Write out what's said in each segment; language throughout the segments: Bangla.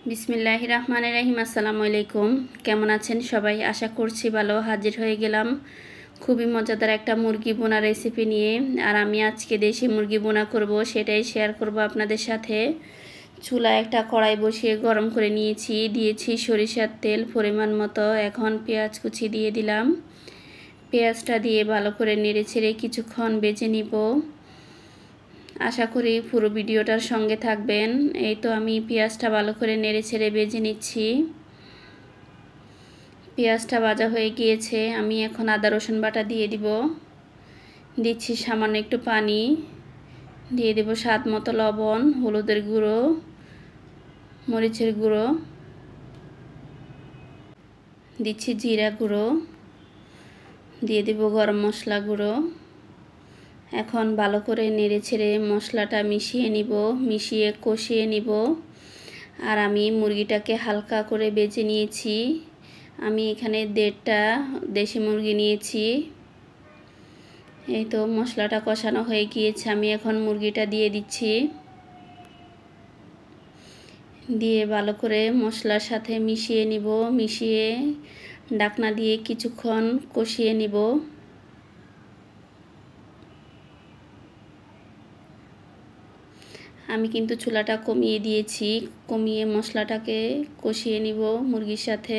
বিসমিল্লাহির রহমানির রহিম। আসসালামু আলাইকুম। কেমন আছেন সবাই? আশা করছি ভালো। হাজির হয়ে গেলাম খুবই মজাদার একটা মুরগি বোনা রেসিপি নিয়ে। আর আমি আজকে দেশি মুরগি বোনা করব, সেটাই শেয়ার করব আপনাদের সাথে। চুলায় একটা কড়াই বসিয়ে গরম করে নিয়েছি, দিয়েছি সরিষার তেল পরিমাণ মতো। এখন পেঁয়াজ কুচি দিয়ে দিলাম। পেঁয়াজটা দিয়ে ভালো করে নেড়ে ছেড়ে কিছুক্ষণ ভেজে নিব। আশা করি পুরো ভিডিওটার সঙ্গে থাকবেন। এই তো আমি পেঁয়াজটা ভালো করে নেড়ে ছেড়ে ভেজে নিচ্ছি। পেঁয়াজটা ভাজা হয়ে গিয়েছে। আমি এখন আদা রসুন বাটা দিয়ে দিব। দিচ্ছি সামান্য একটু পানি, দিয়ে দেব স্বাদ মতো লবণ, হলুদের গুঁড়ো, মরিচের গুঁড়ো, দিচ্ছি জিরা গুঁড়ো, দিয়ে দেব গরম মশলা গুঁড়ো। এখন ভালো করে নেড়ে ছেড়ে মশলাটা মিশিয়ে নিব, মিশিয়ে কষিয়ে নিব। আর আমি মুরগিটাকে হালকা করে ভেজে নিয়েছি। আমি এখানে 1.5টা দেশি মুরগি নিয়েছি। এই তো মশলাটা কষানো হয়ে গিয়েছে। আমি এখন মুরগিটা দিয়ে দিচ্ছি, দিয়ে ভালো করে মশলার সাথে মিশিয়ে নিব। মিশিয়ে ঢাকনা দিয়ে কিছুক্ষণ কষিয়ে নিব। আমি কিন্তু চুলাটা কমিয়ে দিয়েছি, কমিয়ে মশলাটাকে কষিয়ে নিব মুরগির সাথে।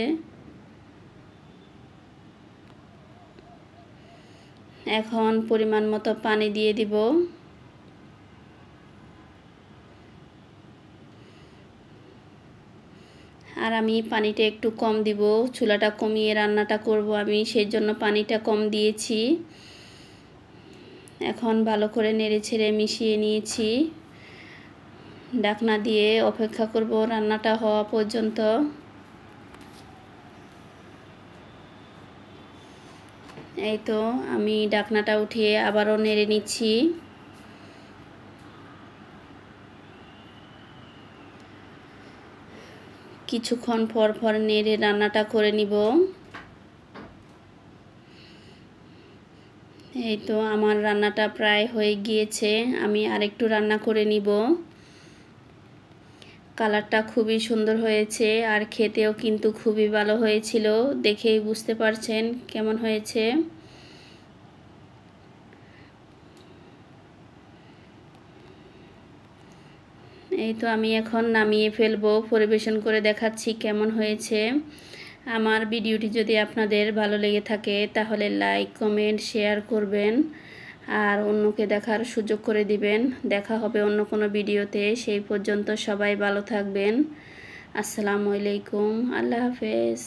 এখন পরিমাণ মতো পানি দিয়ে দিব। আর আমি পানিটা একটু কম দিব, চুলাটা কমিয়ে রান্নাটা করব আমি, সেই জন্য পানিটা কম দিয়েছি। এখন ভালো করে নেড়ে ছেড়ে মিশিয়ে নিয়েছি। ঢাকনা দিয়ে অপেক্ষা করব রান্নাটা হওয়া পর্যন্ত। এই তো আমি ঢাকনাটা উঠিয়ে আবারও নেড়ে নিচ্ছি। কিছুক্ষণ পর পর নেড়ে রান্নাটা করে নিব। এই তো আমার রান্নাটা প্রায় হয়ে গিয়েছে। আমি আরেকটু রান্না করে নিব। কালারটা খুবই সুন্দর হয়েছে আর খেতেও কিন্তু খুবই ভালো হয়েছিল। দেখেই বুঝতে পারছেন কেমন হয়েছে। এই তো আমি এখন নামিয়ে ফেলবো, পরিবেশন করে দেখাচ্ছি কেমন হয়েছে। আমার ভিডিওটি যদি আপনাদের ভালো লেগে থাকে তাহলে লাইক, কমেন্ট, শেয়ার করবেন আর অন্যকে দেখার সুযোগ করে দিবেন। দেখা হবে অন্য কোনো ভিডিওতে। সেই পর্যন্ত সবাই ভালো থাকবেন। আসসালামু আলাইকুম। আল্লাহ হাফেজ।